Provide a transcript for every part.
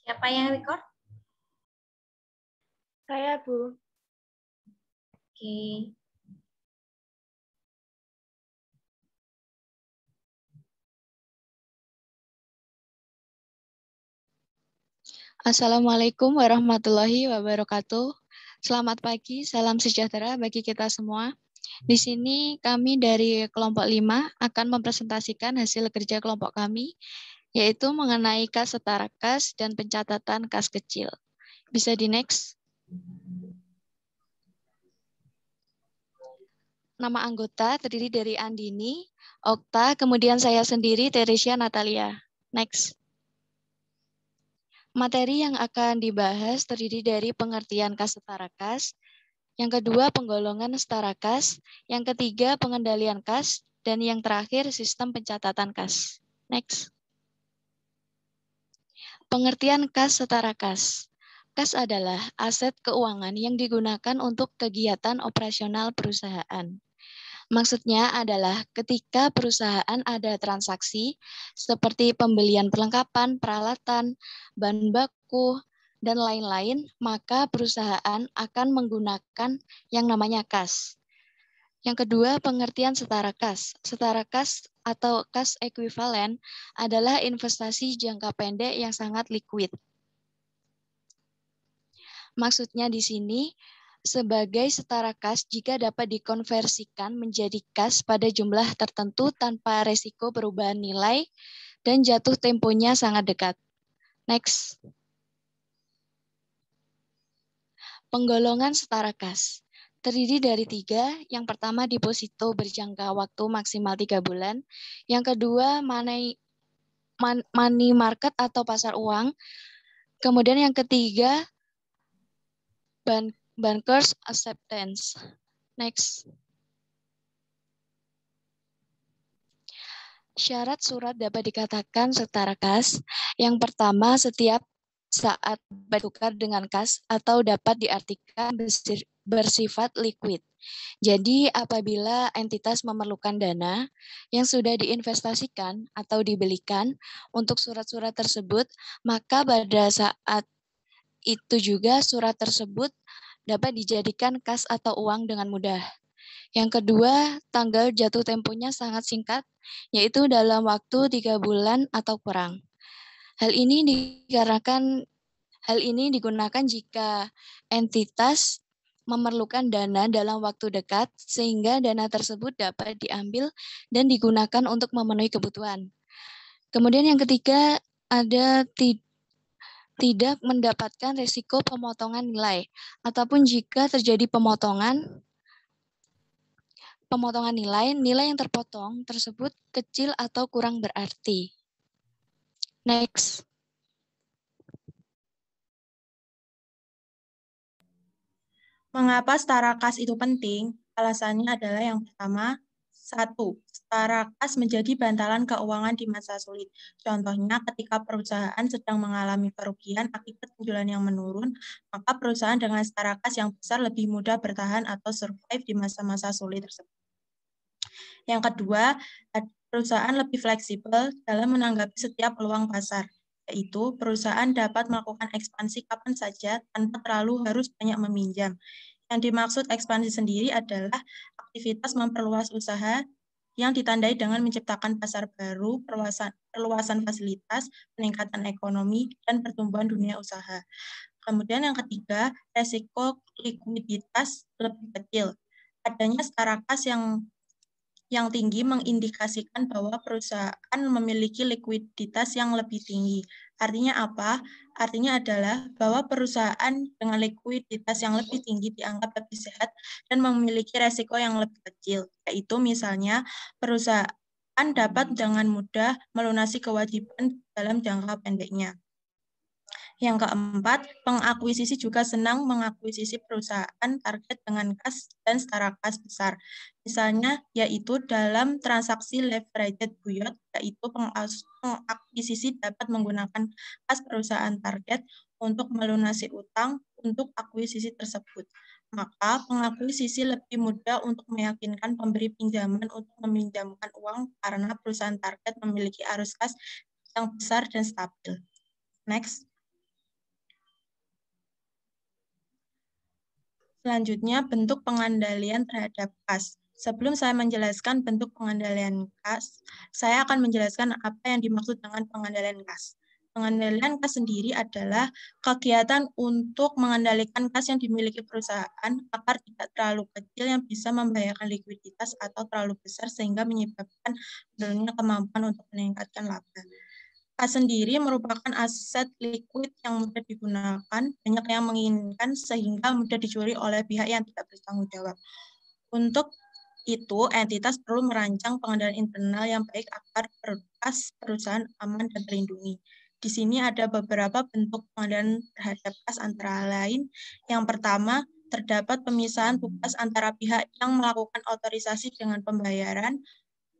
Siapa yang record? Saya, Bu. Oke. Assalamualaikum warahmatullahi wabarakatuh. Selamat pagi, salam sejahtera bagi kita semua. Di sini kami dari kelompok 5 akan mempresentasikan hasil kerja kelompok kami, yaitu mengenai kas setara kas dan pencatatan kas kecil. Bisa di next. Nama anggota terdiri dari Andini, Okta, kemudian saya sendiri, Teresia Natalia. Next. Materi yang akan dibahas terdiri dari pengertian kas setara kas, yang kedua penggolongan setara kas, yang ketiga pengendalian kas, dan yang terakhir sistem pencatatan kas. Next. Pengertian kas setara kas. Kas adalah aset keuangan yang digunakan untuk kegiatan operasional perusahaan. Maksudnya adalah ketika perusahaan ada transaksi seperti pembelian perlengkapan, peralatan, bahan baku, dan lain-lain, maka perusahaan akan menggunakan yang namanya kas. Yang kedua, pengertian setara kas. Setara kas atau kas ekuivalen adalah investasi jangka pendek yang sangat liquid. Maksudnya di sini, sebagai setara kas jika dapat dikonversikan menjadi kas pada jumlah tertentu tanpa resiko perubahan nilai dan jatuh temponya sangat dekat. Next. Penggolongan setara kas. Terdiri dari 3. Yang pertama deposito berjangka waktu maksimal 3 bulan. Yang kedua money market atau pasar uang. Kemudian yang ketiga bankers acceptance. Next. Syarat surat dapat dikatakan setara kas. Yang pertama, setiap saat bertukar dengan kas atau dapat diartikan bersifat liquid. Jadi, apabila entitas memerlukan dana yang sudah diinvestasikan atau dibelikan untuk surat-surat tersebut, maka pada saat itu juga surat tersebut dapat dijadikan kas atau uang dengan mudah. Yang kedua, tanggal jatuh temponya sangat singkat, yaitu dalam waktu 3 bulan atau kurang. Hal ini digunakan jika entitas memerlukan dana dalam waktu dekat, sehingga dana tersebut dapat diambil dan digunakan untuk memenuhi kebutuhan. Kemudian yang ketiga, ada tidak mendapatkan risiko pemotongan nilai, ataupun jika terjadi pemotongan nilai yang terpotong tersebut kecil atau kurang berarti. Next. Mengapa setara kas itu penting? Alasannya adalah yang pertama, 1. Setara kas menjadi bantalan keuangan di masa sulit. Contohnya, ketika perusahaan sedang mengalami kerugian akibat penjualan yang menurun, maka perusahaan dengan setara kas yang besar lebih mudah bertahan atau survive di masa-masa sulit tersebut. Yang kedua, perusahaan lebih fleksibel dalam menanggapi setiap peluang pasar, yaitu perusahaan dapat melakukan ekspansi kapan saja tanpa terlalu harus banyak meminjam. Yang dimaksud ekspansi sendiri adalah aktivitas memperluas usaha yang ditandai dengan menciptakan pasar baru, perluasan fasilitas, peningkatan ekonomi, dan pertumbuhan dunia usaha. Kemudian yang ketiga, resiko likuiditas lebih kecil. Adanya setara kas yang tinggi mengindikasikan bahwa perusahaan memiliki likuiditas yang lebih tinggi. Artinya apa? Artinya adalah bahwa perusahaan dengan likuiditas yang lebih tinggi dianggap lebih sehat dan memiliki resiko yang lebih kecil. Yaitu misalnya perusahaan dapat dengan mudah melunasi kewajiban dalam jangka pendeknya. Yang keempat, pengakuisisi juga senang mengakuisisi perusahaan target dengan kas dan setara kas besar. Misalnya, yaitu dalam transaksi leveraged buyout, yaitu pengakuisisi dapat menggunakan kas perusahaan target untuk melunasi utang untuk akuisisi tersebut. Maka, pengakuisisi lebih mudah untuk meyakinkan pemberi pinjaman untuk meminjamkan uang karena perusahaan target memiliki arus kas yang besar dan stabil. Next. Selanjutnya, bentuk pengandalian terhadap kas. Sebelum saya menjelaskan bentuk pengandalian kas, saya akan menjelaskan apa yang dimaksud dengan pengandalian kas. Pengandalian kas sendiri adalah kegiatan untuk mengendalikan kas yang dimiliki perusahaan agar tidak terlalu kecil yang bisa membahayakan likuiditas atau terlalu besar sehingga menyebabkan menurunnya kemampuan untuk meningkatkan laba. Kas sendiri merupakan aset likuid yang mudah digunakan, banyak yang menginginkan sehingga mudah dicuri oleh pihak yang tidak bertanggung jawab. Untuk itu, entitas perlu merancang pengendalian internal yang baik agar kas perusahaan aman dan terlindungi. Di sini ada beberapa bentuk pengendalian terhadap kas antara lain. Yang pertama, terdapat pemisahan tugas antara pihak yang melakukan otorisasi dengan pembayaran,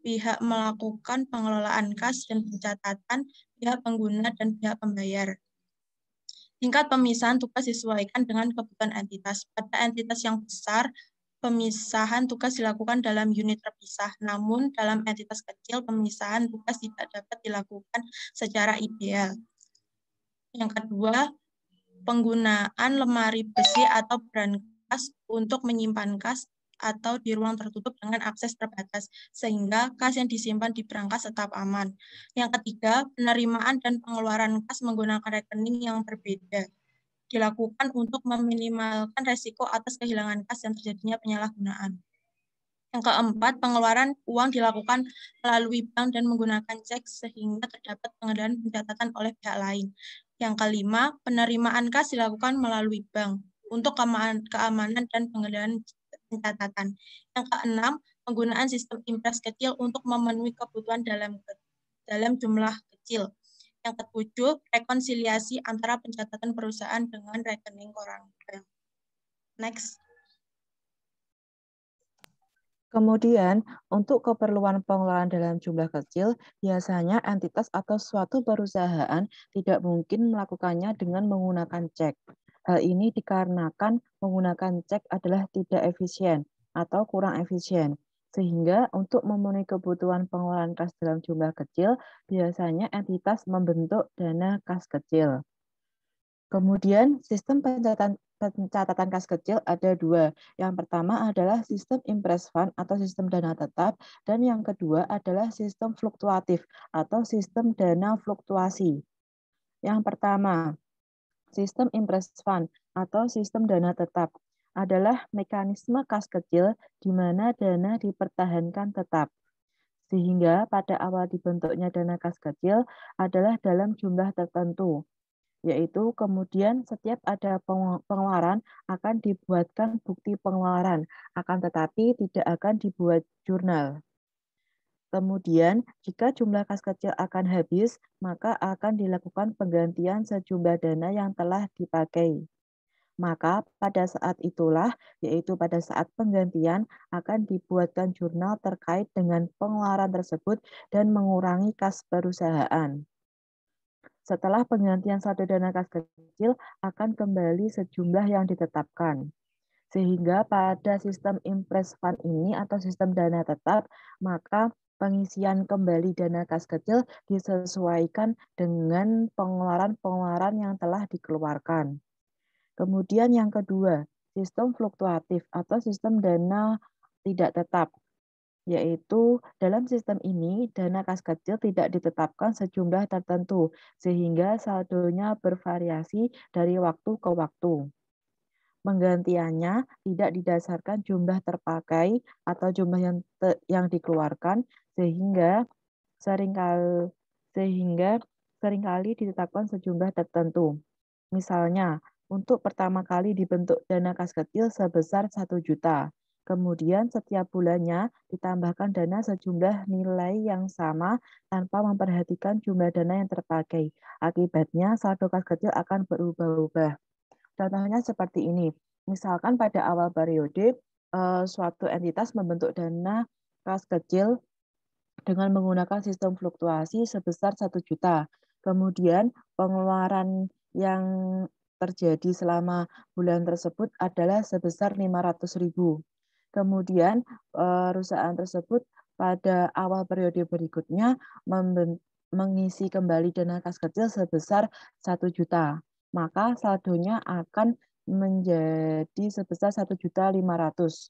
pihak melakukan pengelolaan kas dan pencatatan, pihak pengguna, dan pihak pembayar. Tingkat pemisahan tugas disesuaikan dengan kebutuhan entitas. Pada entitas yang besar, pemisahan tugas dilakukan dalam unit terpisah. Namun, dalam entitas kecil, pemisahan tugas tidak dapat dilakukan secara ideal. Yang kedua, penggunaan lemari besi atau brankas untuk menyimpan kas atau di ruang tertutup dengan akses terbatas, sehingga kas yang disimpan di brankas tetap aman. Yang ketiga, penerimaan dan pengeluaran kas menggunakan rekening yang berbeda dilakukan untuk meminimalkan resiko atas kehilangan kas dan terjadinya penyalahgunaan. Yang keempat, pengeluaran uang dilakukan melalui bank dan menggunakan cek sehingga terdapat pengendalian pencatatan oleh pihak lain. Yang kelima, penerimaan kas dilakukan melalui bank untuk keamanan dan pengendalian pencatatan. Yang keenam, penggunaan sistem impres kecil untuk memenuhi kebutuhan dalam jumlah kecil. Yang ketujuh, rekonsiliasi antara pencatatan perusahaan dengan rekening koran bank. Next. Kemudian, untuk keperluan pengelolaan dalam jumlah kecil, biasanya entitas atau suatu perusahaan tidak mungkin melakukannya dengan menggunakan cek. Hal ini dikarenakan menggunakan cek adalah tidak efisien atau kurang efisien. Sehingga untuk memenuhi kebutuhan pengelolaan kas dalam jumlah kecil, biasanya entitas membentuk dana kas kecil. Kemudian, sistem pencatatan kas kecil ada dua. Yang pertama adalah sistem impress fund atau sistem dana tetap, dan yang kedua adalah sistem fluktuatif atau sistem dana fluktuasi. Yang pertama, sistem impress fund atau sistem dana tetap adalah mekanisme kas kecil di mana dana dipertahankan tetap. Sehingga pada awal dibentuknya dana kas kecil adalah dalam jumlah tertentu, yaitu kemudian setiap ada pengeluaran akan dibuatkan bukti pengeluaran, akan tetapi tidak akan dibuat jurnal. Kemudian, jika jumlah kas kecil akan habis, maka akan dilakukan penggantian sejumlah dana yang telah dipakai. Maka pada saat itulah, yaitu pada saat penggantian, akan dibuatkan jurnal terkait dengan pengeluaran tersebut dan mengurangi kas perusahaan. Setelah penggantian saldo dana kas kecil akan kembali sejumlah yang ditetapkan. Sehingga pada sistem impress fund ini atau sistem dana tetap, maka pengisian kembali dana kas kecil disesuaikan dengan pengeluaran-pengeluaran yang telah dikeluarkan. Kemudian yang kedua, sistem fluktuatif atau sistem dana tidak tetap, yaitu dalam sistem ini dana kas kecil tidak ditetapkan sejumlah tertentu sehingga saldonya bervariasi dari waktu ke waktu. Penggantiannya tidak didasarkan jumlah terpakai atau jumlah yang dikeluarkan sehingga seringkali ditetapkan sejumlah tertentu. Misalnya, untuk pertama kali dibentuk dana kas kecil sebesar 1 juta. Kemudian setiap bulannya ditambahkan dana sejumlah nilai yang sama tanpa memperhatikan jumlah dana yang terpakai. Akibatnya saldo kas kecil akan berubah-ubah. Contohnya seperti ini. Misalkan pada awal periode suatu entitas membentuk dana kas kecil dengan menggunakan sistem fluktuasi sebesar 1 juta. Kemudian pengeluaran yang terjadi selama bulan tersebut adalah sebesar 500.000. Kemudian perusahaan tersebut pada awal periode berikutnya mengisi kembali dana kas kecil sebesar 1 juta. Maka saldonya akan menjadi sebesar 1.500.000.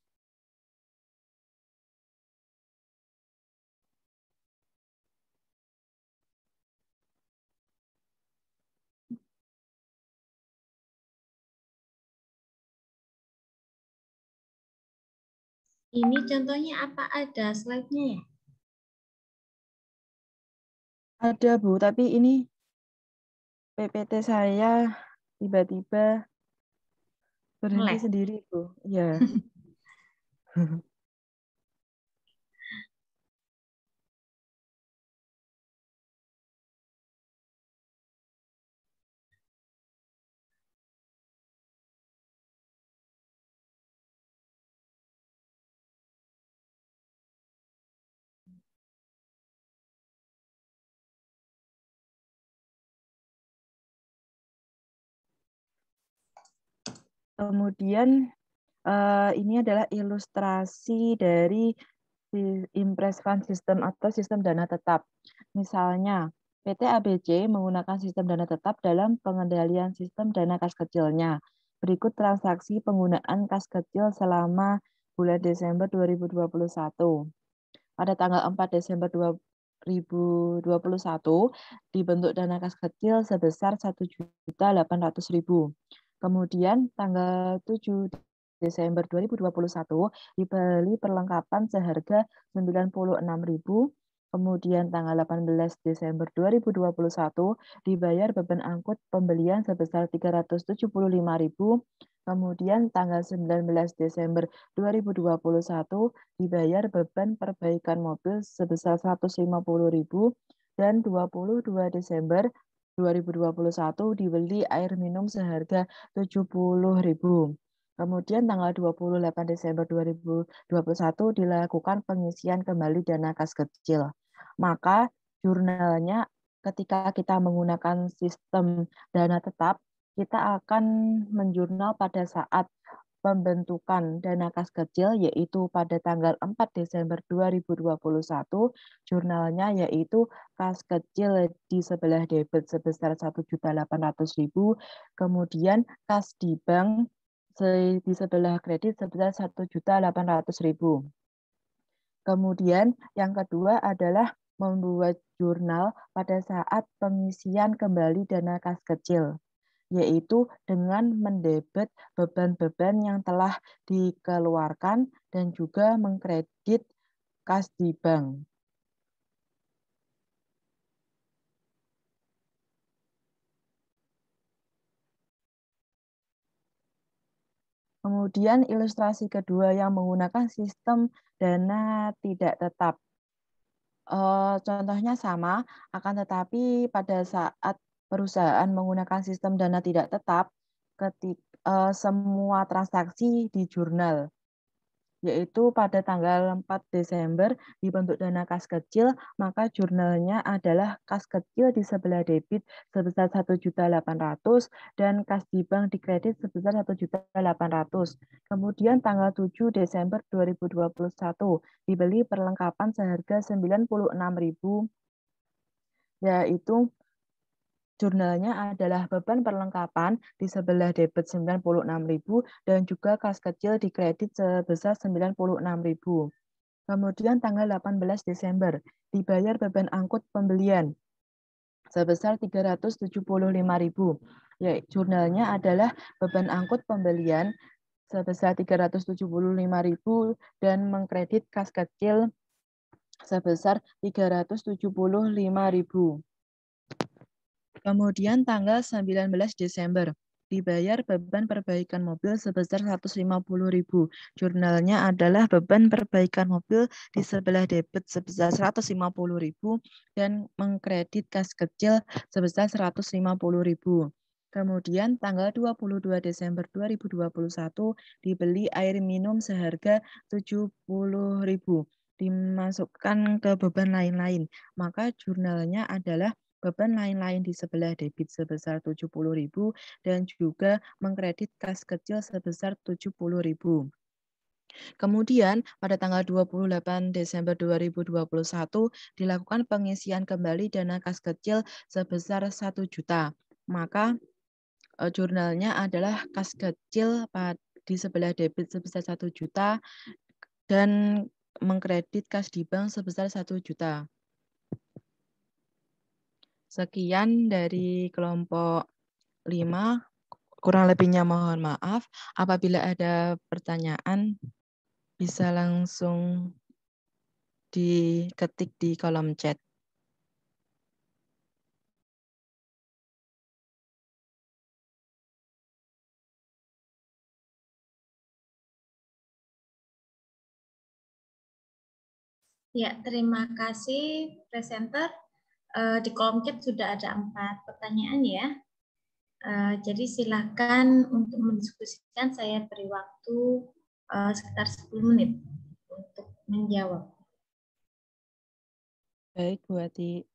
Ini contohnya apa, ada slide-nya ya? Ada Bu, tapi ini PPT saya tiba-tiba berhenti sendiri Bu. Iya. Kemudian ini adalah ilustrasi dari Impress Fund System atau sistem dana tetap. Misalnya, PT ABC menggunakan sistem dana tetap dalam pengendalian sistem dana kas kecilnya. Berikut transaksi penggunaan kas kecil selama bulan Desember 2021. Pada tanggal 4 Desember 2021 dibentuk dana kas kecil sebesar 1.800.000. Kemudian tanggal 7 Desember 2021 dibeli perlengkapan seharga 96.000. Kemudian tanggal 18 Desember 2021 dibayar beban angkut pembelian sebesar 375.000. Kemudian tanggal 19 Desember 2021 dibayar beban perbaikan mobil sebesar 150.000 dan 22 Desember 2021 dibeli air minum seharga 70.000. Kemudian tanggal 28 Desember 2021 dilakukan pengisian kembali dana kas kecil. Maka jurnalnya ketika kita menggunakan sistem dana tetap, kita akan menjurnal pada saat pembentukan dana kas kecil yaitu pada tanggal 4 Desember 2021, jurnalnya yaitu kas kecil di sebelah debit sebesar 1.800.000, kemudian kas di bank di sebelah kredit sebesar 1.800.000. Kemudian yang kedua adalah membuat jurnal pada saat pengisian kembali dana kas kecil, yaitu dengan mendebet beban-beban yang telah dikeluarkan dan juga mengkredit kas di bank. Kemudian ilustrasi kedua yang menggunakan sistem dana tidak tetap. Contohnya sama, akan tetapi pada saat perusahaan menggunakan sistem dana tidak tetap, semua transaksi di jurnal, yaitu pada tanggal 4 Desember dibentuk dana kas kecil, maka jurnalnya adalah kas kecil di sebelah debit sebesar 1.800.000 dan kas di bank di kredit sebesar 1.800.000. Kemudian tanggal 7 Desember 2021 dibeli perlengkapan seharga 96.000, yaitu jurnalnya adalah beban perlengkapan di sebelah debit 96.000 dan juga kas kecil di kredit sebesar 96.000. Kemudian tanggal 18 Desember dibayar beban angkut pembelian sebesar 375.000. Ya, jurnalnya adalah beban angkut pembelian sebesar 375.000 dan mengkredit kas kecil sebesar 375.000. Kemudian tanggal 19 Desember dibayar beban perbaikan mobil sebesar 150.000. Jurnalnya adalah beban perbaikan mobil di sebelah debit sebesar 150.000 dan mengkredit kas kecil sebesar 150.000. Kemudian tanggal 22 Desember 2021 dibeli air minum seharga 70.000, dimasukkan ke beban lain-lain. Maka jurnalnya adalah beban lain-lain di sebelah debit sebesar 70.000 dan juga mengkredit kas kecil sebesar 70.000. Kemudian pada tanggal 28 Desember 2021 dilakukan pengisian kembali dana kas kecil sebesar 1 juta. Maka jurnalnya adalah kas kecil di sebelah debit sebesar 1 juta dan mengkredit kas di bank sebesar 1 juta. Sekian dari kelompok 5. Kurang lebihnya mohon maaf. Apabila ada pertanyaan, bisa langsung diketik di kolom chat. Ya, terima kasih presenter. Di kolom chat sudah ada 4 pertanyaan ya. Jadi silakan untuk mendiskusikan, saya beri waktu sekitar 10 menit untuk menjawab. Baik, Bu Ati.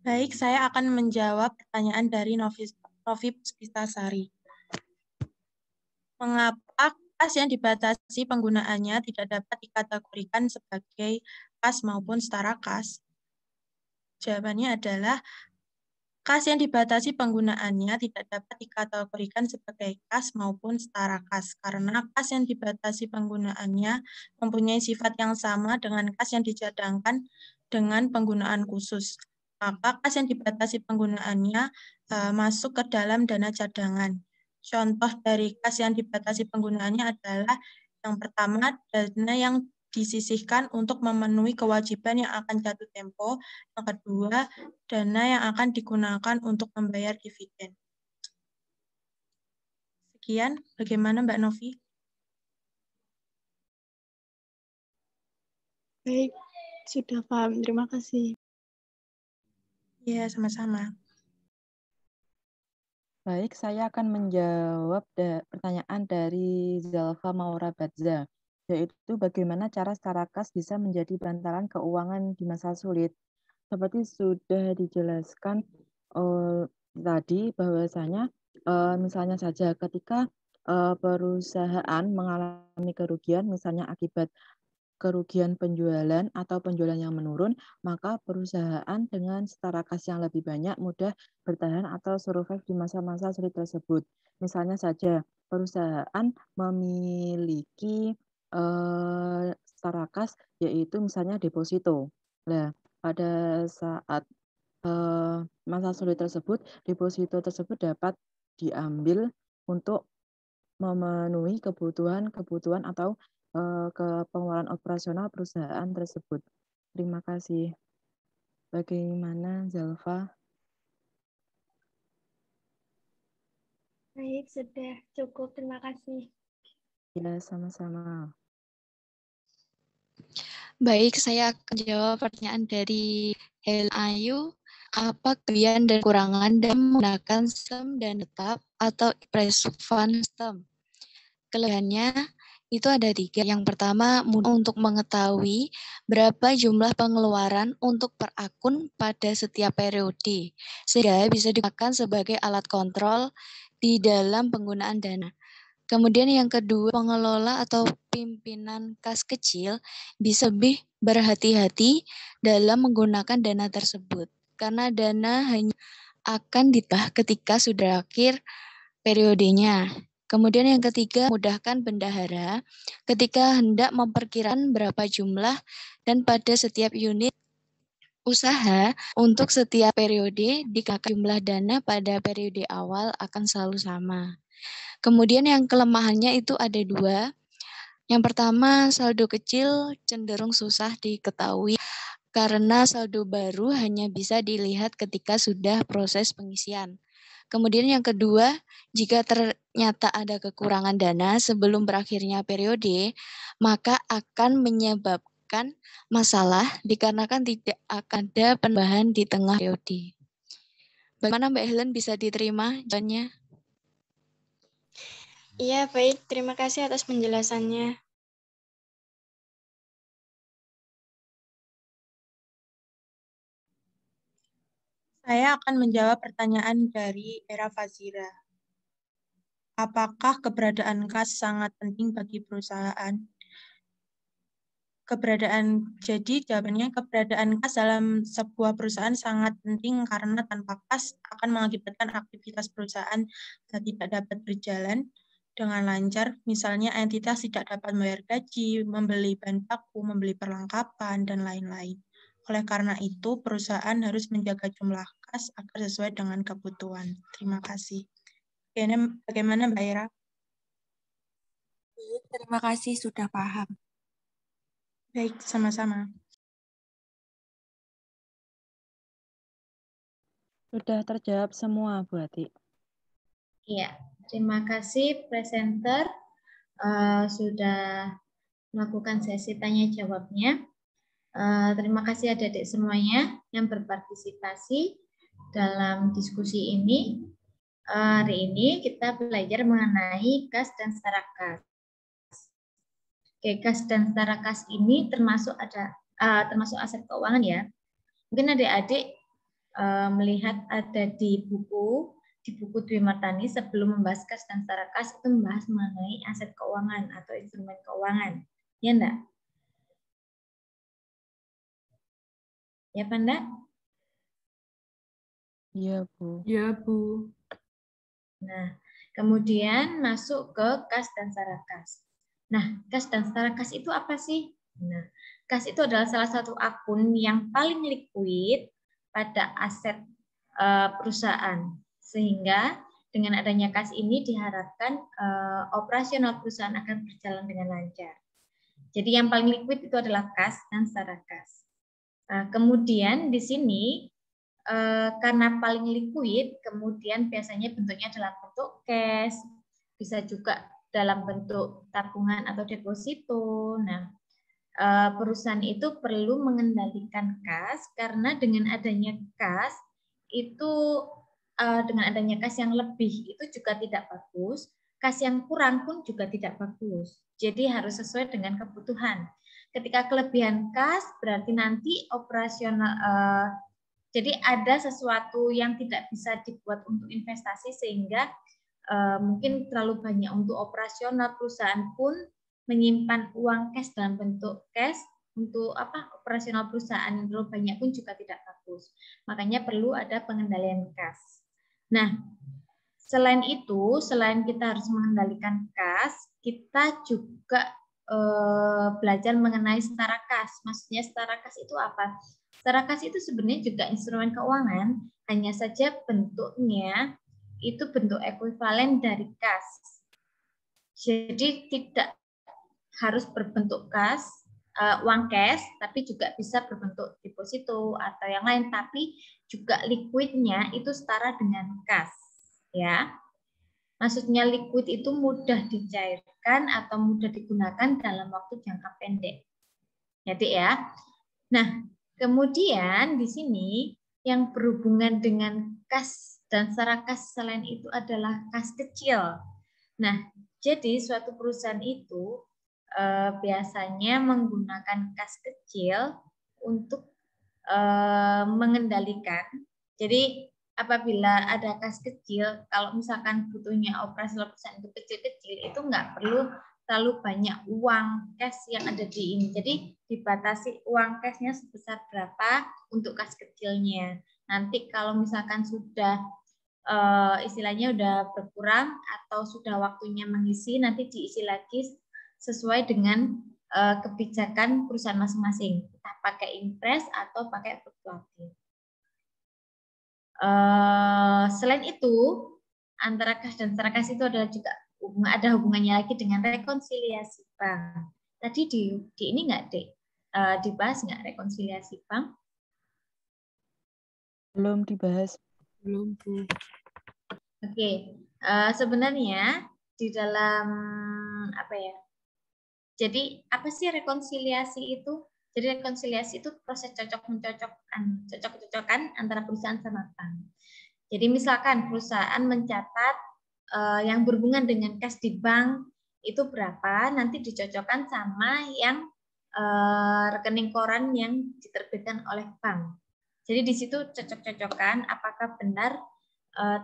Baik, saya akan menjawab pertanyaan dari Novi Puspitasari. Mengapa kas yang dibatasi penggunaannya tidak dapat dikategorikan sebagai kas maupun setara kas? Jawabannya adalah kas yang dibatasi penggunaannya tidak dapat dikategorikan sebagai kas maupun setara kas, karena kas yang dibatasi penggunaannya mempunyai sifat yang sama dengan kas yang dicadangkan dengan penggunaan khusus. Maka kas yang dibatasi penggunaannya masuk ke dalam dana cadangan. Contoh dari kas yang dibatasi penggunaannya adalah yang pertama, dana yang disisihkan untuk memenuhi kewajiban yang akan jatuh tempo. Yang kedua, dana yang akan digunakan untuk membayar dividen. Sekian, bagaimana Mbak Novi? Baik, sudah paham. Terima kasih. Ya, sama-sama. Baik, saya akan menjawab pertanyaan dari Zalfa Maura Badza, yaitu bagaimana cara setara kas bisa menjadi bantalan keuangan di masa sulit. Seperti sudah dijelaskan tadi, bahwasanya misalnya saja ketika perusahaan mengalami kerugian, misalnya akibat kerugian penjualan atau penjualan yang menurun, maka perusahaan dengan setara kas yang lebih banyak mudah bertahan atau survive di masa-masa sulit tersebut. Misalnya saja perusahaan memiliki setara kas yaitu misalnya deposito. Nah, pada saat masa sulit tersebut, deposito tersebut dapat diambil untuk memenuhi kebutuhan atau ke pengeluaran operasional perusahaan tersebut. Terima kasih. Bagaimana, Zalfa? Baik, sudah cukup. Terima kasih. Ya, sama-sama. Baik, saya akan jawab pertanyaan dari Hel Ayu. Apa kelebihan dan kekurangan dalam menggunakan sum dan tetap atau express fund sum? Kelebihannya itu ada 3. Yang pertama, mudah untuk mengetahui berapa jumlah pengeluaran untuk per akun pada setiap periode, sehingga bisa digunakan sebagai alat kontrol di dalam penggunaan dana. Kemudian yang kedua, pengelola atau pimpinan kas kecil bisa lebih berhati-hati dalam menggunakan dana tersebut, karena dana hanya akan ditambah ketika sudah akhir periodenya. Kemudian yang ketiga, mudahkan bendahara ketika hendak memperkirakan berapa jumlah dan pada setiap unit usaha untuk setiap periode, dikarenakan jumlah dana pada periode awal akan selalu sama. Kemudian yang kelemahannya itu ada 2. Yang pertama, saldo kecil cenderung susah diketahui karena saldo baru hanya bisa dilihat ketika sudah proses pengisian. Kemudian yang kedua, jika ternyata ada kekurangan dana sebelum berakhirnya periode, maka akan menyebabkan masalah dikarenakan tidak akan ada penambahan di tengah periode. Bagaimana Mbak Helen, bisa diterima jawabannya? Iya, baik. Terima kasih atas penjelasannya. Saya akan menjawab pertanyaan dari Era Fazira. Apakah keberadaan kas sangat penting bagi perusahaan? Jadi jawabannya keberadaan kas dalam sebuah perusahaan sangat penting karena tanpa kas akan mengakibatkan aktivitas perusahaan tidak dapat berjalan dengan lancar. Misalnya entitas tidak dapat membayar gaji, membeli bahan baku, membeli perlengkapan, dan lain-lain. Oleh karena itu, perusahaan harus menjaga jumlah kas agar sesuai dengan kebutuhan. Terima kasih. Bagaimana Mbak Ira? Terima kasih, sudah paham. Baik, sama-sama. Sudah terjawab semua, Bu Ati. Iya, terima kasih presenter sudah melakukan sesi tanya jawabnya. Terima kasih adik-adik semuanya yang berpartisipasi dalam diskusi ini. Hari ini kita belajar mengenai kas dan setara kas. Oke, kas dan setara kas ini termasuk aset keuangan ya. Mungkin adik-adik melihat ada di buku Dwi Martani sebelum membahas kas dan setara kas itu membahas mengenai aset keuangan atau instrumen keuangan. Ya enggak? Ya, Panda? Iya, Bu. Ya, Bu. Nah, kemudian masuk ke kas dan setara kas. Nah, kas dan setara kas itu apa sih? Nah, kas itu adalah salah satu akun yang paling liquid pada aset perusahaan. Sehingga dengan adanya kas ini diharapkan operasional perusahaan akan berjalan dengan lancar. Jadi yang paling liquid itu adalah kas dan setara kas. Kemudian di sini karena paling liquid, kemudian biasanya bentuknya dalam bentuk cash, bisa juga dalam bentuk tabungan atau deposito. Nah, perusahaan itu perlu mengendalikan kas karena dengan adanya kas itu dengan adanya kas yang lebih itu juga tidak bagus, kas yang kurang pun juga tidak bagus. Jadi harus sesuai dengan kebutuhan. Ketika kelebihan kas berarti nanti operasional jadi ada sesuatu yang tidak bisa dibuat untuk investasi sehingga mungkin terlalu banyak untuk operasional, perusahaan pun menyimpan uang cash dalam bentuk cash untuk operasional perusahaan yang terlalu banyak pun juga tidak bagus. Makanya perlu ada pengendalian kas. Nah, selain itu, selain kita harus mengendalikan kas, kita juga belajar mengenai setara kas. Maksudnya setara kas itu apa? Setara kas itu sebenarnya juga instrumen keuangan, hanya saja bentuknya itu bentuk ekuivalen dari kas. Jadi tidak harus berbentuk kas, uang cash, tapi juga bisa berbentuk deposito atau yang lain, tapi juga liquidnya itu setara dengan kas. Ya, maksudnya liquid itu mudah dicairkan atau mudah digunakan dalam waktu jangka pendek. Ya, Dek ya. Nah, kemudian di sini yang berhubungan dengan kas dan secara kas selain itu adalah kas kecil. Nah, jadi suatu perusahaan itu biasanya menggunakan kas kecil untuk mengendalikan. Jadi apabila ada kas kecil, kalau misalkan butuhnya operasi perusahaan itu kecil-kecil, itu nggak perlu terlalu banyak uang cash yang ada di ini. Jadi dibatasi uang cashnya sebesar berapa untuk kas kecilnya. Nanti kalau misalkan sudah istilahnya udah berkurang atau sudah waktunya mengisi, nanti diisi lagi sesuai dengan kebijakan perusahaan masing-masing. Entah pakai impres atau pakai fluktuatif. Selain itu, antara kas dan secara kas itu adalah juga ada hubungannya lagi dengan rekonsiliasi bank. Tadi di ini nggak, Dek? Dibahas nggak rekonsiliasi bank? Belum dibahas. Belum, Bu. Oke, sebenarnya di dalam apa ya? Jadi apa sih rekonsiliasi itu? Jadi rekonsiliasi itu proses cocok-cocokan antara perusahaan sama bank. Jadi misalkan perusahaan mencatat yang berhubungan dengan kas di bank itu berapa, nanti dicocokkan sama yang rekening koran yang diterbitkan oleh bank. Jadi di situ cocok-cocokan apakah benar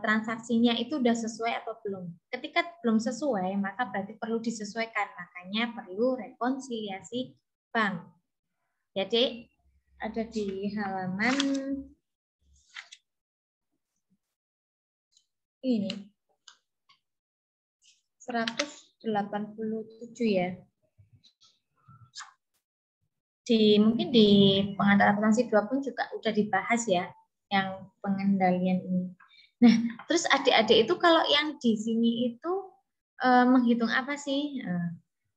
transaksinya itu sudah sesuai atau belum. Ketika belum sesuai, maka berarti perlu disesuaikan. Makanya perlu rekonsiliasi bank. Jadi ada di halaman ini 187 ya. Mungkin di pengantar akuntansi 2 pun juga udah dibahas ya yang pengendalian ini. Nah, terus adik-adik itu kalau yang di sini itu menghitung apa sih?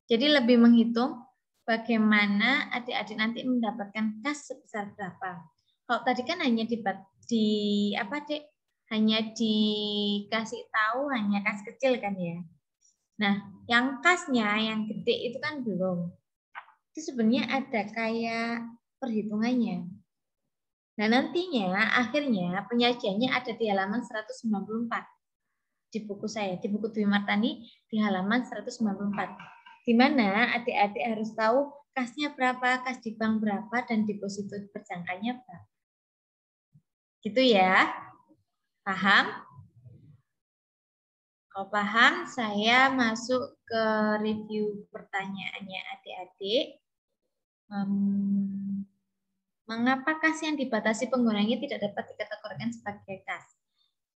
Jadi lebih menghitung bagaimana adik-adik nanti mendapatkan kas sebesar berapa. Kalau tadi kan hanya hanya dikasih tahu hanya kas kecil kan ya. Nah, yang kasnya yang gede itu kan belum. Itu sebenarnya ada kayak perhitungannya. Nah, nantinya akhirnya penyajiannya ada di halaman 194 di buku saya, di buku Dwi Martani di halaman 194. Di mana adik-adik harus tahu kasnya berapa, kas di bank berapa, dan deposito berjangkanya berapa. Gitu ya. Paham? Kalau paham, saya masuk ke review pertanyaannya adik-adik. Mengapa kas yang dibatasi penggunanya tidak dapat dikategorikan sebagai kas?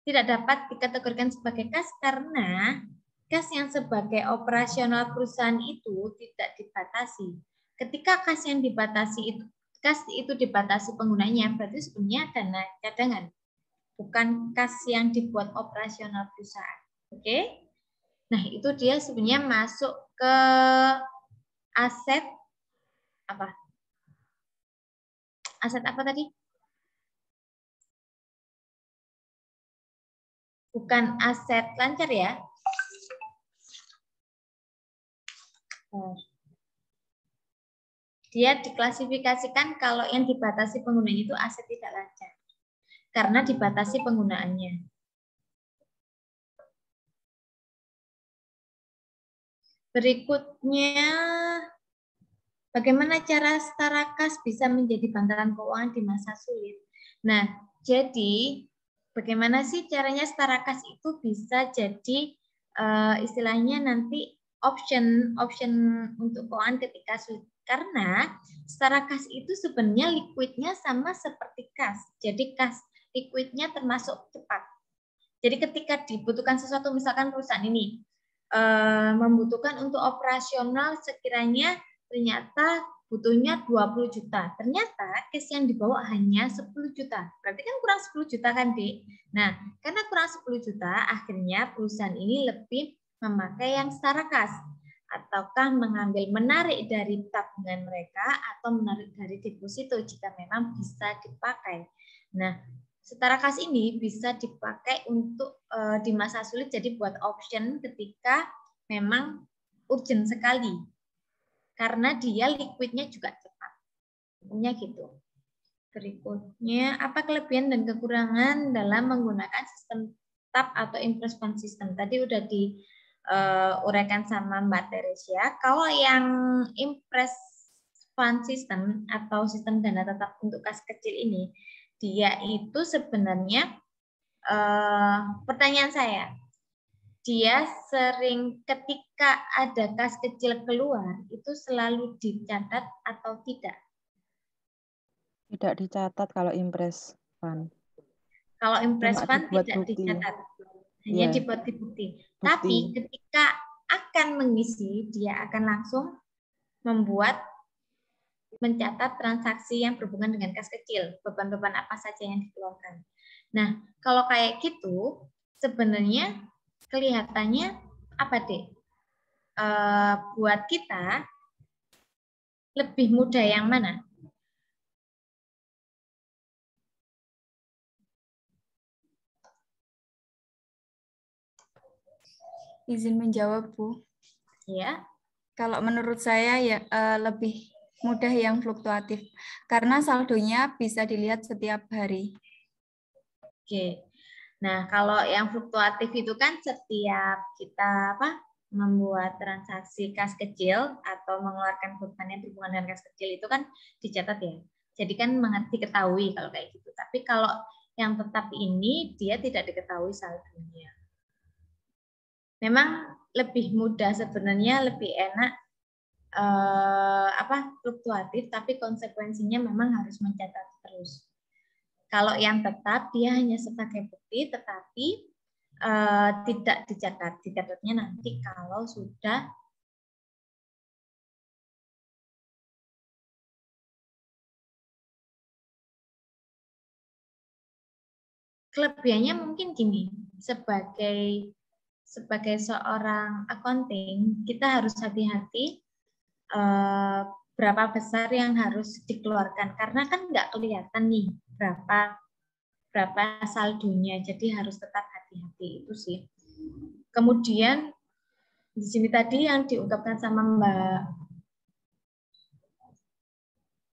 Tidak dapat dikategorikan sebagai kas karena kas yang sebagai operasional perusahaan itu tidak dibatasi. Ketika kas yang dibatasi itu dibatasi penggunanya, berarti sebenarnya dana cadangan, bukan kas yang dibuat operasional perusahaan. Oke? Nah, itu dia sebenarnya masuk ke aset apa? Aset apa tadi? Bukan aset lancar ya. Dia diklasifikasikan kalau yang dibatasi penggunanya itu aset tidak lancar. Karena dibatasi penggunaannya. Berikutnya, bagaimana cara setara kas bisa menjadi bantalan keuangan di masa sulit? Nah, jadi bagaimana sih caranya setara kas itu bisa jadi istilahnya nanti option untuk keuangan ketika sulit? Karena setara kas itu sebenarnya liquidnya sama seperti kas. Jadi kas liquidnya termasuk cepat. Jadi ketika dibutuhkan sesuatu, misalkan perusahaan ini membutuhkan untuk operasional sekiranya ternyata butuhnya 20 juta. Ternyata cash yang dibawa hanya 10 juta. Berarti kan kurang 10 juta kan, Dek? Nah, karena kurang 10 juta, akhirnya perusahaan ini lebih memakai yang setara kas. Ataukah menarik dari tabungan mereka atau menarik dari deposito jika memang bisa dipakai. Nah, setara kas ini bisa dipakai untuk di masa sulit, jadi buat option ketika memang urgent sekali. Karena dia liquidnya juga cepat. Intinya gitu. Berikutnya, apa kelebihan dan kekurangan dalam menggunakan sistem TAP atau impress fund system? Tadi udah diuraikan sama Mbak Teresia. Kalau yang impress fund system atau sistem dana tetap untuk kas kecil ini, dia itu sebenarnya pertanyaan saya, dia sering ketika ada kas kecil keluar itu selalu dicatat atau tidak? Tidak dicatat kalau impress fund. Kalau impress Cuma fund dibuat tidak bukti. dicatat, hanya Ya, dibuat di bukti. Tapi ketika akan mengisi, dia akan langsung mencatat transaksi yang berhubungan dengan kas kecil, beban-beban apa saja yang dikeluarkan. Nah, kalau kayak gitu, sebenarnya kelihatannya apa deh? Buat kita lebih mudah yang mana? Izin menjawab, Bu. Ya. Kalau menurut saya ya lebih mudah yang fluktuatif karena saldonya bisa dilihat setiap hari. Oke. Nah, kalau yang fluktuatif itu kan setiap kita membuat transaksi kas kecil atau mengeluarkan beban yang berhubungan dengan kas kecil itu kan dicatat ya. Jadi kan diketahui kalau kayak gitu. Tapi kalau yang tetap ini dia tidak diketahui saldonya. Memang lebih mudah sebenarnya, lebih enak fluktuatif, tapi konsekuensinya memang harus mencatat terus. Kalau yang tetap dia hanya sebagai bukti, tetapi tidak dicatat. Dicatatnya nanti kalau sudah kelebihannya mungkin gini, sebagai seorang accounting kita harus hati-hati berapa besar yang harus dikeluarkan karena kan nggak kelihatan nih berapa saldonya, jadi harus tetap hati-hati itu sih. Kemudian di sini tadi yang diungkapkan sama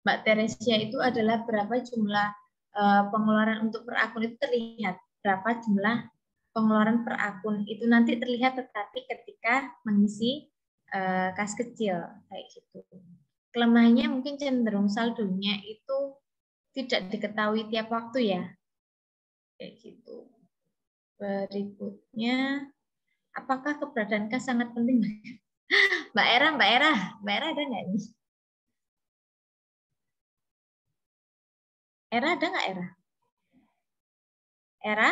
Mbak Teresia itu adalah berapa jumlah pengeluaran untuk per akun itu terlihat, berapa jumlah pengeluaran per akun itu nanti terlihat tetapi ketika mengisi kas kecil kayak gitu. Kelemahannya mungkin cenderung saldonya itu tidak diketahui tiap waktu ya. Kayak gitu. Berikutnya, apakah keberadaan kas sangat penting? Mbak Era ada nggak nih? Era ada nggak Era? Era?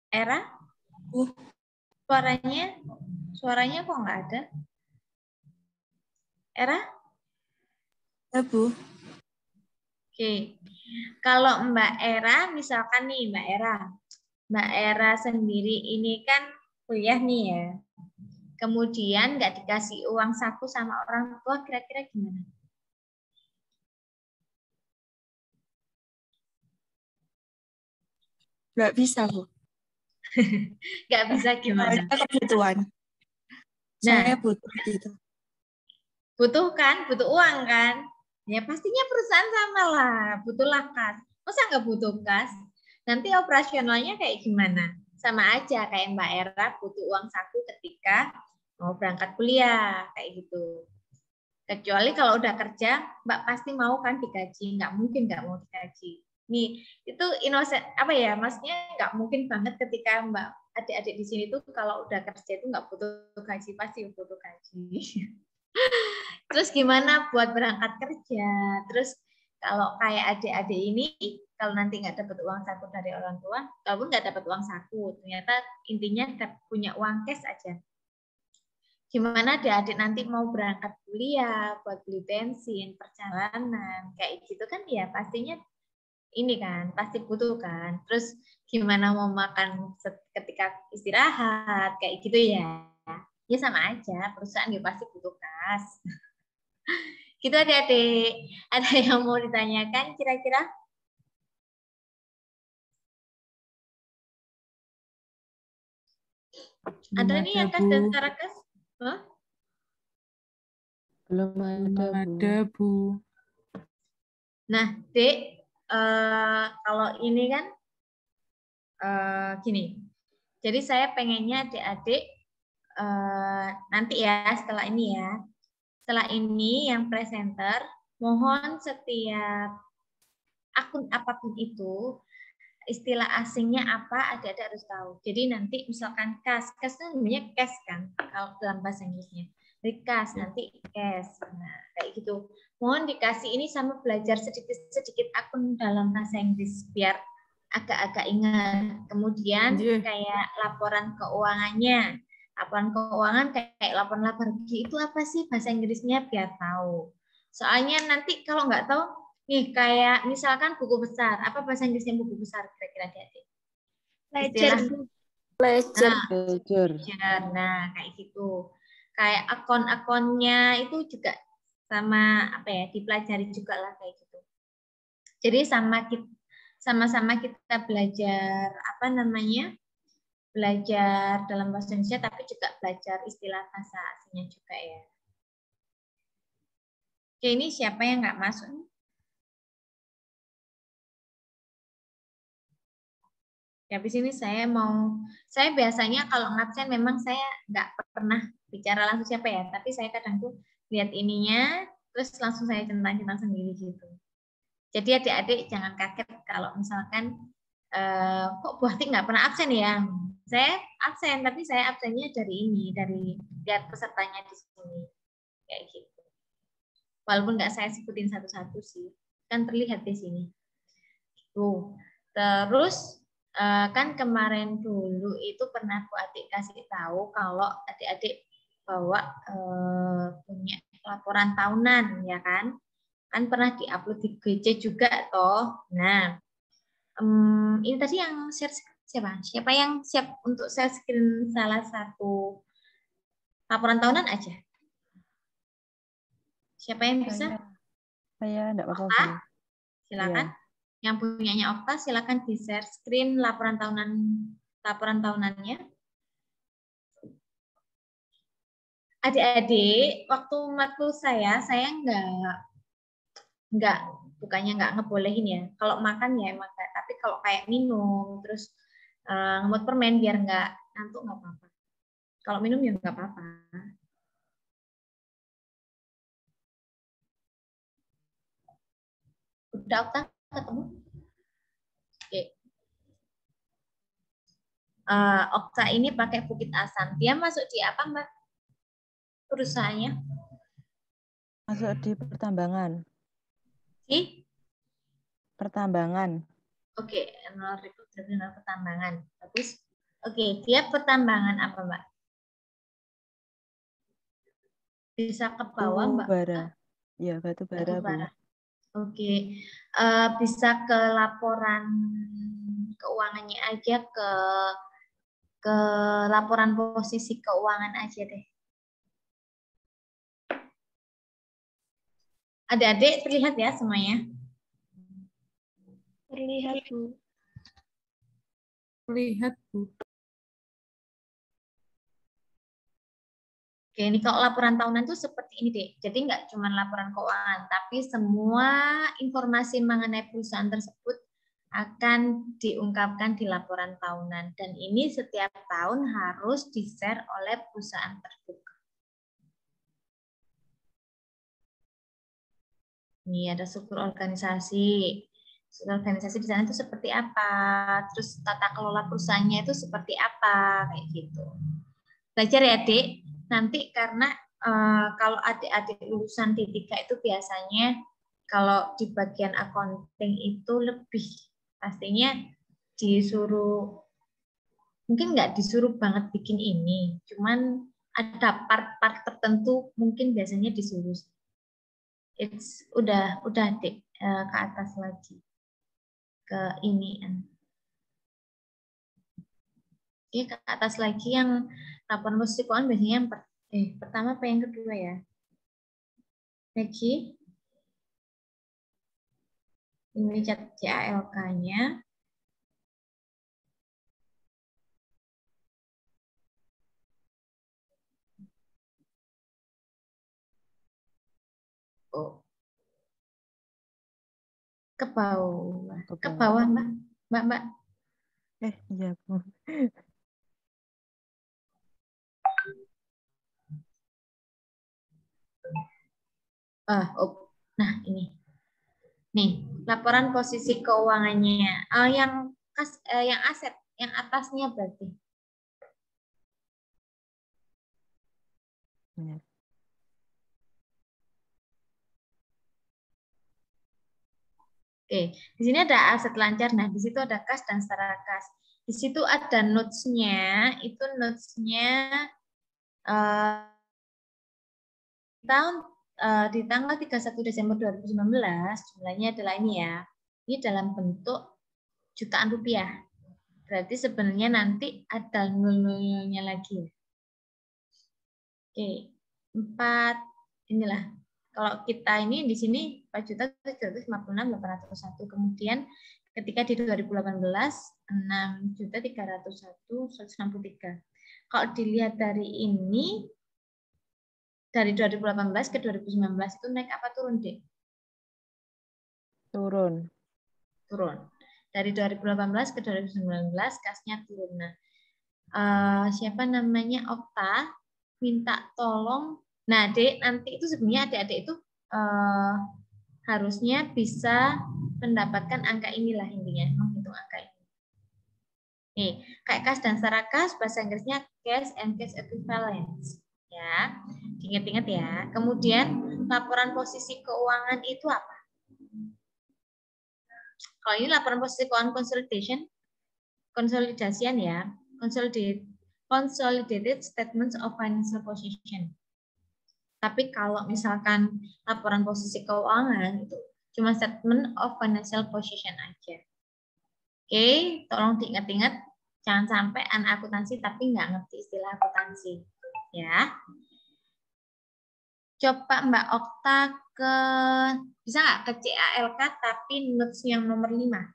Era? Suaranya kok nggak ada? Era? Ya, Bu. Oke. Kalau Mbak Era, misalkan nih Mbak Era sendiri ini kan kuliah nih ya. Kemudian nggak dikasih uang saku sama orang tua, kira-kira gimana? Nggak bisa, Bu. Nggak bisa gimana? Soalnya kebutuhan. Saya butuh gitu. Butuh uang kan? Ya pastinya perusahaan sama lah, butuhlah kas. Masa nggak butuh kas? Nanti operasionalnya kayak gimana? Sama aja kayak Mbak Era butuh uang saku ketika mau berangkat kuliah, kayak gitu. Kecuali kalau udah kerja, Mbak pasti mau kan digaji, nggak mungkin nggak mau digaji. Nih, itu inosen maksudnya nggak mungkin banget ketika Mbak adik-adik di sini tuh kalau udah kerja itu nggak butuh gaji, pasti butuh gaji. Terus gimana buat berangkat kerja? Terus kalau kayak adik-adik ini, kalau nanti nggak dapat uang saku dari orang tua, kalaupun nggak dapat uang saku, ternyata intinya punya uang cash aja. Gimana adik-adik nanti mau berangkat kuliah, buat beli bensin, perjalanan, kayak gitu kan ya pastinya ini kan, pasti butuh kan. Terus gimana mau makan ketika istirahat, kayak gitu ya. Ya sama aja, perusahaan ya pasti butuh kas. Gitu adik-adik. Ada yang mau ditanyakan kira-kira? Ada nih yang kas dan cara kas? Huh? Belum ada, Bu. Nah, Dek, kalau ini kan gini. Jadi saya pengennya adik-adik nanti ya setelah ini ya. Setelah ini yang presenter mohon setiap akun apapun itu istilah asingnya apa adik-adik harus tahu. Jadi nanti misalkan kas itu namanya cash kan kalau dalam bahasa Inggrisnya. Dari kas nanti cash. Nah, kayak gitu. Mohon dikasih ini sama belajar sedikit-sedikit akun dalam bahasa Inggris biar agak-agak ingat. Kemudian kayak laporan keuangannya. Laporan keuangan kayak laporan lapor itu apa sih bahasa Inggrisnya biar tahu. Soalnya nanti kalau nggak tahu, nih kayak misalkan buku besar. Apa bahasa Inggrisnya buku besar kira-kira adik-adik? Ledger. Ledger. Ledger. Nah, kayak gitu. Kayak akun-akunnya itu juga sama apa ya dipelajari juga lah kayak gitu. Jadi sama-sama kita belajar apa namanya belajar dalam bahasa Indonesia tapi juga belajar istilah bahasa asingnya juga ya. Oke, ini siapa yang nggak masuk? Ya, habis ini saya biasanya kalau ngabsen memang saya nggak pernah bicara langsung siapa ya, tapi saya kadang tuh lihat ininya, terus langsung saya centang-centang sendiri gitu. Jadi adik-adik jangan kaget kalau misalkan kok Bu Hati nggak pernah absen ya? Saya absen, tapi saya absennya dari lihat pesertanya di sini. Kayak gitu. Walaupun nggak saya sebutin satu-satu sih, kan terlihat di sini. Tuh. Terus kan kemarin dulu itu pernah Bu Atik kasih tahu kalau adik-adik bawa punya laporan tahunan ya kan pernah diupload di GC juga toh. Nah ini tadi yang share siapa yang siap untuk share screen salah satu laporan tahunan aja, siapa yang bisa? Saya enggak apa-apa, Okta, Bu. silakan. Iya. Yang punyanya Okta silakan di share screen laporan tahunannya. Adik-adik, waktu matkul saya bukannya nggak ngebolehin ya. Kalau makan ya makan, tapi kalau kayak minum terus ngemut permen biar nggak ngantuk nggak apa-apa. Kalau minum ya nggak apa-apa. Udah Okta ketemu? Oke. Okta ini pakai Bukit Asam. Dia masuk di apa Mbak? Perusahaannya? Masuk di pertambangan. Di? Pertambangan. Oke, terminal pertambangan. Bagus. Oke, dia pertambangan apa Mbak? Bisa ke bawah Mbak? Bara. Ya, batu bara, Bu. Oke, bisa ke laporan keuangannya aja, ke laporan posisi keuangan aja deh. Adik-adik terlihat ya semuanya? Terlihat, Bu. Terlihat, Bu. Oke, ini kalau laporan tahunan itu seperti ini deh. Jadi nggak cuma laporan keuangan, tapi semua informasi mengenai perusahaan tersebut akan diungkapkan di laporan tahunan. Dan ini setiap tahun harus di-share oleh perusahaan tersebut. Ini ada struktur organisasi. Struktur organisasi di sana itu seperti apa? Terus tata kelola perusahaannya itu seperti apa? Kayak gitu. Belajar ya, Dek. Nanti karena kalau adik-adik lulusan D3 itu biasanya kalau di bagian accounting itu lebih pastinya disuruh, mungkin nggak disuruh banget bikin ini, cuman ada part-part tertentu mungkin biasanya disuruh. Udah Dek, ke atas lagi ke ini. Oke, ke atas lagi yang laporan posisi keuangan biasanya yang pertama apa yang kedua ya? Lagi ini CALK-nya. Ke bawah. Ke Ke bawah. bawah, Mbak. Mbak. Iya, Bu. Nah, ini. Nih, laporan posisi keuangannya. Yang aset, yang atasnya berarti. Ya. Oke, di sini ada aset lancar. Nah, di situ ada kas dan setara kas. Di situ ada notes-nya. Itu notes-nya di tanggal 31 Desember 2019 jumlahnya adalah ini ya. Ini dalam bentuk jutaan rupiah. Berarti sebenarnya nanti ada nol-nolnya lagi. Oke, 4 inilah. Kalau kita ini di sini 4.756.801. Kemudian ketika di 2018 6.301.163. Kalau dilihat dari ini dari 2018 ke 2019 itu naik apa turun, Dek? Turun. Turun. Dari 2018 ke 2019 kasnya turun. Nah, siapa namanya Okta minta tolong. Nah, Dek, nanti itu sebenarnya adik-adik itu harusnya bisa mendapatkan angka inilah intinya, menghitung angka ini. Nih, kayak kas dan setara kas, bahasa Inggrisnya cash and cash equivalents. Ya, ingat-ingat ya. Kemudian laporan posisi keuangan itu apa? Kalau ini laporan posisi keuangan konsolidasian ya, consolidated statements of financial position. Tapi kalau misalkan laporan posisi keuangan itu cuma statement of financial position aja. Oke, tolong diingat-ingat, jangan sampai anak akuntansi tapi nggak ngerti istilah akuntansi, ya. Coba Mbak Okta bisa nggak ke CALK tapi notes yang nomor 5?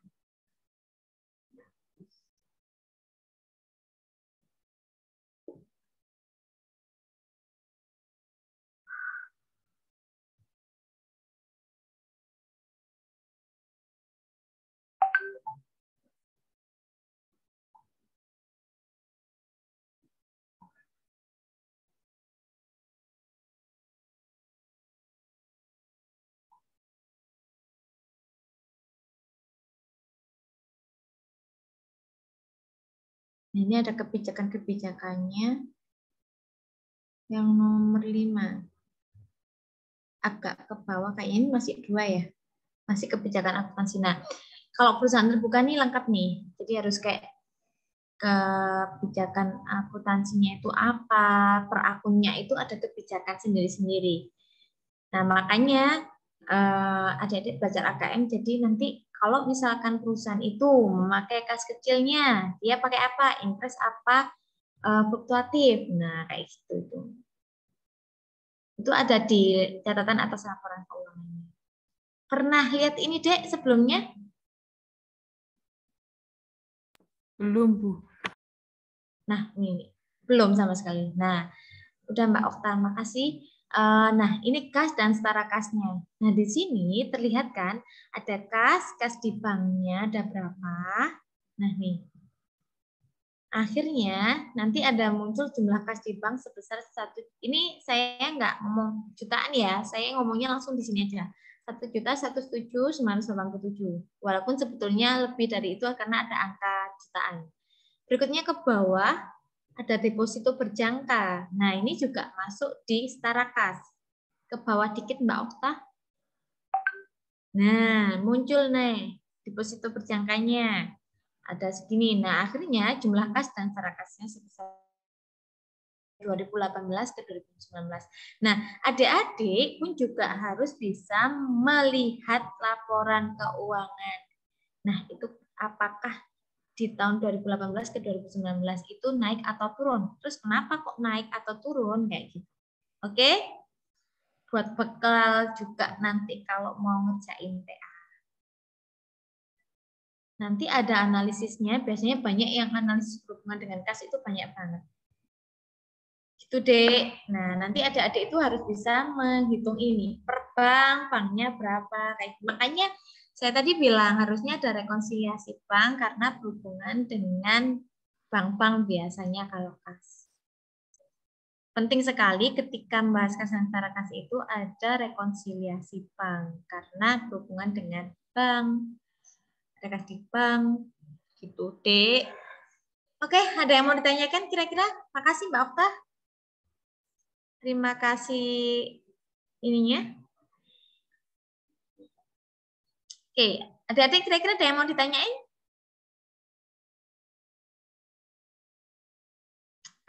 Ini ada kebijakan-kebijakannya yang nomor 5. Agak ke bawah, kayaknya ini masih 2 ya. Masih kebijakan akuntansi. Nah, kalau perusahaan terbuka nih lengkap nih. Jadi harus kayak kebijakan akuntansinya itu apa, per akunnya itu ada kebijakan sendiri-sendiri. Nah, makanya adik-adik belajar AKM, jadi nanti kalau misalkan perusahaan itu memakai kas kecilnya, dia pakai apa? Interest apa? Fluktuatif. Nah, kayak gitu itu. Itu ada di catatan atas laporan keuangannya. Pernah lihat ini, Dek, sebelumnya? Belum, Bu. Nah, ini belum sama sekali. Nah, udah Mbak Okta, makasih. Nah, ini kas dan setara kasnya. Nah, di sini terlihat kan ada kas di banknya ada berapa. Nah, nih. Akhirnya nanti ada muncul jumlah kas di bank sebesar 1. Ini saya nggak ngomong jutaan ya, saya ngomongnya langsung di sini aja. 1.107.987. Walaupun sebetulnya lebih dari itu karena ada angka jutaan. Berikutnya ke bawah ada deposito berjangka. Nah, ini juga masuk di setara kas. Ke bawah dikit Mbak Okta. Nah, muncul nih deposito berjangkanya. Ada segini. Nah, akhirnya jumlah kas dan setara kasnya sebesar 2018 ke 2019. Nah, adik-adik pun juga harus bisa melihat laporan keuangan. Nah, itu apakah di tahun 2018 ke 2019 itu naik atau turun? Terus kenapa kok naik atau turun kayak gitu? Oke? Buat bekal juga nanti kalau mau ngerjain TA. Nanti ada analisisnya, biasanya banyak yang analisis berhubungan dengan kas itu banyak banget. Gitu, Dek. Nah, nanti adik-adik itu harus bisa menghitung ini. Per bank, banknya berapa. Kayak gitu. Makanya Saya tadi bilang harusnya ada rekonsiliasi bank karena berhubungan dengan bank-bank biasanya kalau kas. Penting sekali ketika membahas kas dan setara kas itu ada rekonsiliasi bank karena berhubungan dengan bank. Ada kas di bank, gitu, Dek. Oke, ada yang mau ditanyakan kira-kira? Makasih Mbak Okta. Terima kasih ininya. Oke, adik-adik kira-kira ada yang mau ditanyain?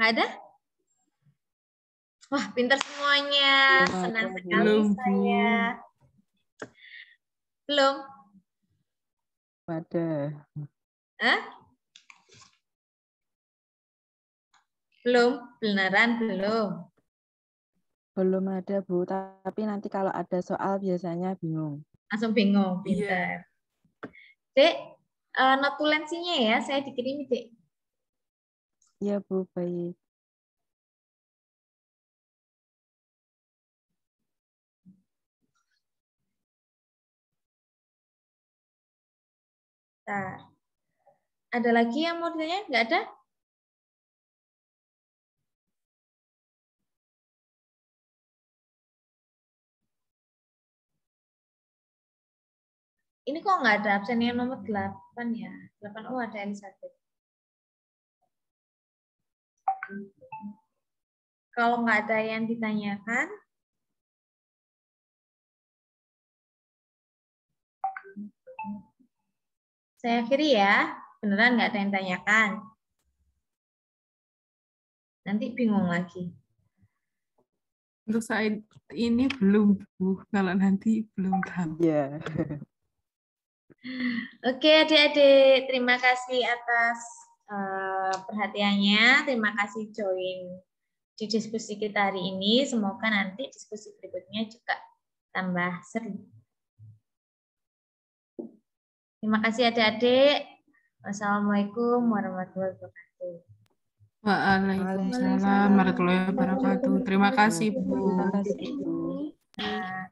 Nggak ada? Wah, pintar semuanya. Senang sekali saya. Belum? Ada. Hah? Belum? Beneran belum? Belum ada, Bu. Tapi nanti kalau ada soal biasanya bingung. Langsung bingung, pintar. Dek, notulensinya ya, saya dikirimi, Dek. Iya, Bu. Baik. Nah, ada lagi yang mau ditanya? Nggak ada? Ini kok nggak ada absen yang nomor 8 ya? 8 ada Elizabeth. Kalau nggak ada yang ditanyakan, saya akhiri ya. Beneran nggak ada yang tanyakan. Nanti bingung lagi. Untuk saat ini belum, Bu. Kalau nanti belum tahu. Iya. Oke, adik-adik. Terima kasih atas perhatiannya. Terima kasih join di diskusi kita hari ini. Semoga nanti diskusi berikutnya juga tambah seru. Terima kasih adik-adik. Wassalamualaikum warahmatullahi wabarakatuh. Waalaikumsalam warahmatullahi wabarakatuh. Terima kasih, Bu. Terima kasih, Bu. Nah,